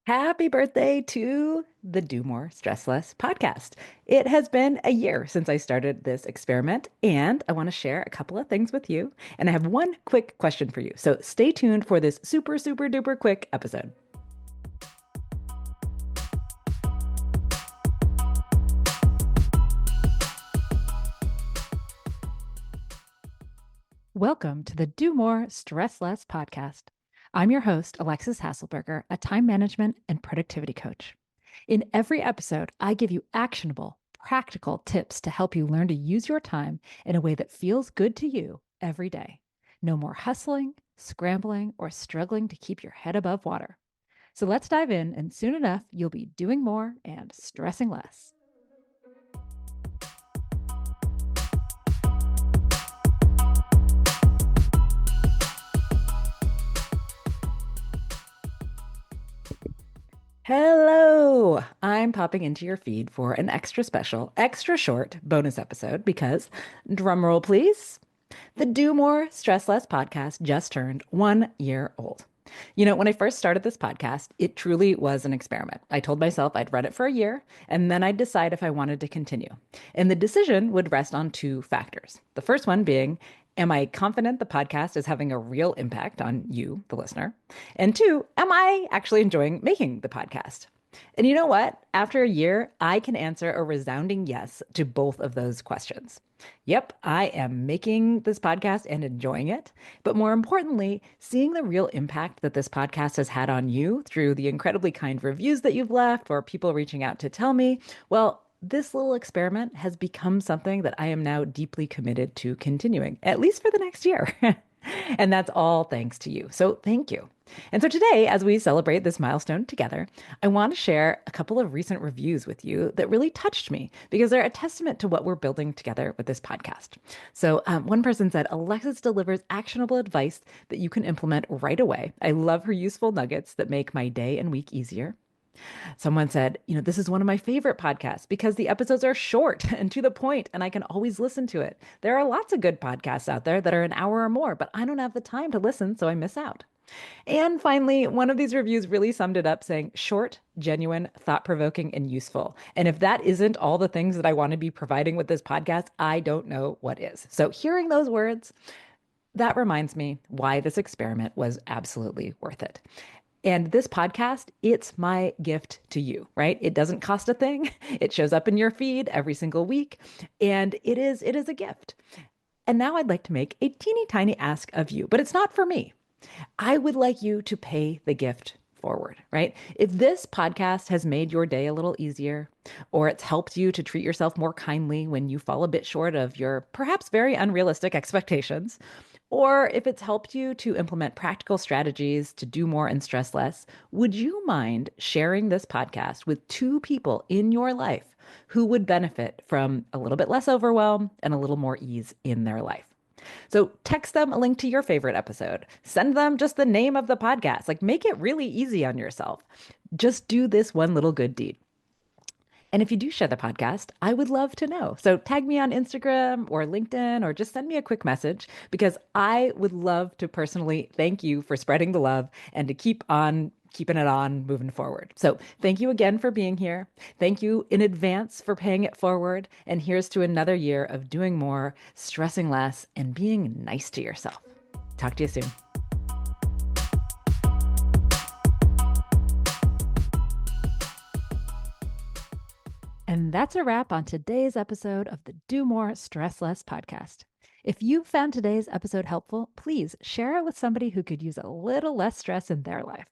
Happy birthday to the Do More, Stress Less podcast. It has been a year since I started this experiment, and I want to share a couple of things with you. And I have one quick question for you. So stay tuned for this super, super duper quick episode. Welcome to the Do More, Stress Less podcast. I'm your host, Alexis Hasselberger, a time management and productivity coach. In every episode, I give you actionable, practical tips to help you learn to use your time in a way that feels good to you every day. No more hustling, scrambling, or struggling to keep your head above water. So let's dive in, and soon enough, you'll be doing more and stressing less. Hello! I'm popping into your feed for an extra special, extra short bonus episode because, drumroll please, the Do More, Stress Less podcast just turned 1 year old. When I first started this podcast, it truly was an experiment. I told myself I'd run it for a year and then I'd decide if I wanted to continue. And the decision would rest on two factors. The first one being, am I confident the podcast is having a real impact on you, the listener? And two, am I actually enjoying making the podcast? And you know what? After a year, I can answer a resounding yes to both of those questions. Yep, I am making this podcast and enjoying it. But more importantly, seeing the real impact that this podcast has had on you through the incredibly kind reviews that you've left or people reaching out to tell me, well, this little experiment has become something that I am now deeply committed to continuing, at least for the next year. And that's all thanks to you. So thank you. And so today, as we celebrate this milestone together, I want to share a couple of recent reviews with you that really touched me because they're a testament to what we're building together with this podcast. So, one person said, Alexis delivers actionable advice that you can implement right away. I love her useful nuggets that make my day and week easier. Someone said, this is one of my favorite podcasts because the episodes are short and to the point, and I can always listen to it. There are lots of good podcasts out there that are an hour or more, but I don't have the time to listen, so I miss out. And finally, one of these reviews really summed it up saying short, genuine, thought provoking, and useful. And if that isn't all the things that I want to be providing with this podcast, I don't know what is. So hearing those words, that reminds me why this experiment was absolutely worth it. And this podcast, it's my gift to you, right? It doesn't cost a thing. It shows up in your feed every single week, and it is a gift. And now I'd like to make a teeny tiny ask of you, but it's not for me. I would like you to pay the gift forward, right? If this podcast has made your day a little easier, or it's helped you to treat yourself more kindly when you fall a bit short of your perhaps very unrealistic expectations, or if it's helped you to implement practical strategies to do more and stress less, would you mind sharing this podcast with two people in your life who would benefit from a little bit less overwhelm and a little more ease in their life? So text them a link to your favorite episode. Send them just the name of the podcast. Like make it really easy on yourself. Just do this one little good deed. And if you do share the podcast, I would love to know. So tag me on Instagram or LinkedIn or just send me a quick message because I would love to personally thank you for spreading the love and to keep on keeping it on moving forward. So thank you again for being here. Thank you in advance for paying it forward. And here's to another year of doing more, stressing less, and being nice to yourself. Talk to you soon. And that's a wrap on today's episode of the Do More, Stress Less podcast. If you found today's episode helpful, please share it with somebody who could use a little less stress in their life.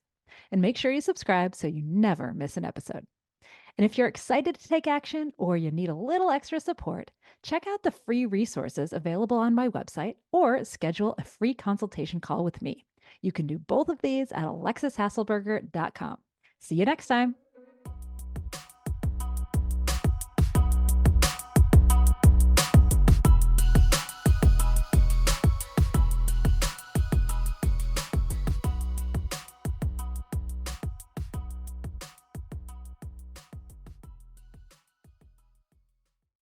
And make sure you subscribe so you never miss an episode. And if you're excited to take action or you need a little extra support, check out the free resources available on my website or schedule a free consultation call with me. You can do both of these at alexishasselberger.com. See you next time.